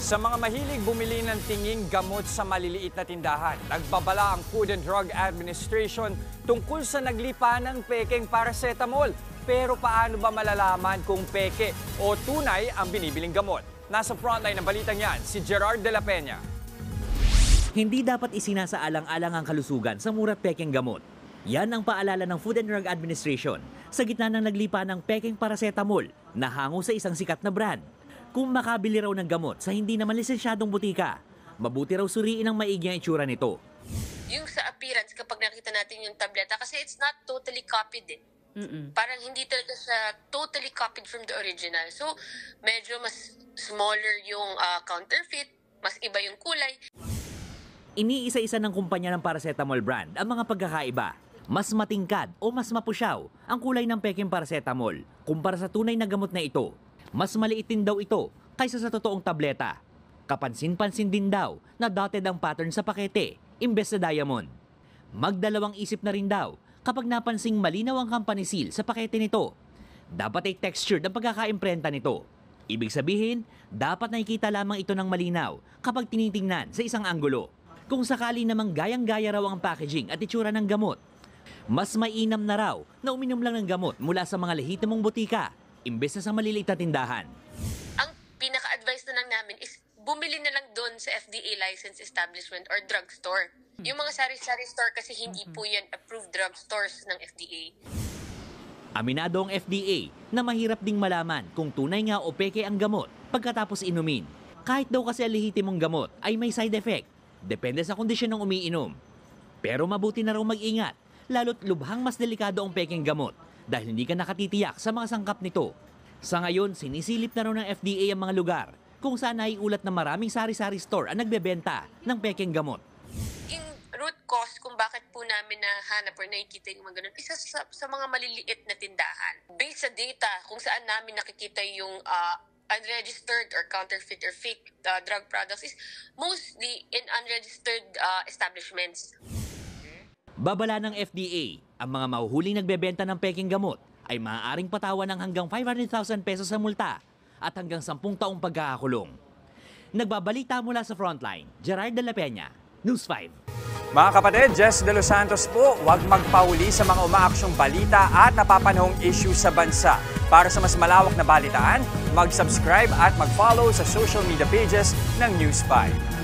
Sa mga mahilig bumili ng tinging gamot sa maliliit na tindahan, nagbabala ang Food and Drug Administration tungkol sa naglipa ng pekeng paracetamol. Pero paano ba malalaman kung peke o tunay ang binibiling gamot? Nasa frontline ng balitang yan, si Gerard de la Peña. Hindi dapat isinasaalang-alang ang kalusugan sa mura't pekeng gamot. Yan ang paalala ng Food and Drug Administration sa gitna ng naglipa ng pekeng paracetamol na hango sa isang sikat na brand. Kung makabili raw ng gamot sa hindi naman lisensyadong butika, mabuti raw suriin ang maigi ang itsura nito. Yung sa appearance, kapag nakita natin yung tableta, kasi it's not totally copied eh. Parang hindi talaga siya totally copied from the original. So, medyo mas smaller yung counterfeit, mas iba yung kulay. Iniisa-isa ng kumpanya ng paracetamol brand ang mga pagkakaiba. Mas matingkad o mas mapusyaw ang kulay ng pekeng paracetamol kumpara sa tunay na gamot na ito. Mas maliit din daw ito kaysa sa totoong tableta. Kapansin-pansin din daw na dotted ang pattern sa pakete imbes na diamond. Magdalawang isip na rin daw kapag napansing malinaw ang company seal sa pakete nito. Dapat ay textured ang pagkakaimprenta nito. Ibig sabihin, dapat nakikita lamang ito ng malinaw kapag tinitingnan sa isang anggulo. Kung sakali namang gayang-gaya raw ang packaging at itsura ng gamot, mas mainam na raw na uminom lang ng gamot mula sa mga lehitimong butika imbes na sa maliliit na tindahan. Ang pinaka-advice na lang namin is bumili na lang doon sa FDA licensed establishment or drugstore. Yung mga sari-sari store kasi hindi po yan approved drugstores ng FDA. Aminado ang FDA na mahirap ding malaman kung tunay nga o peke ang gamot pagkatapos inumin. Kahit daw kasi ang lehitimong gamot ay may side effect, depende sa kondisyon ng umiinom. Pero mabuti na raw mag-ingat, lalo't lubhang mas delikado ang pekeng gamot dahil hindi ka nakatitiyak sa mga sangkap nito. Sa ngayon, sinisilip na raw ng FDA ang mga lugar kung saan naiulat na maraming sari-sari store ang nagbebenta ng pekeng gamot. Yung root cause kung bakit po namin nahanap or nakikita yung mga ganun, isa sa mga maliliit na tindahan. Based sa data kung saan namin nakikita yung unregistered or counterfeit or fake drug products is mostly in unregistered establishments. Babala ng FDA, ang mga mahuhuling nagbebenta ng pekeng gamot ay maaaring patawan ng hanggang 500,000 pesos sa multa at hanggang 10 taong pagkakakulong. Nagbabalita mula sa Frontline, Gerard de la Peña, News 5. Mga kapatid, Jess De Los Santos po, huwag magpauli sa mga umaaksyong balita at napapanahong issue sa bansa. Para sa mas malawak na balitaan, mag-subscribe at mag-follow sa social media pages ng News 5.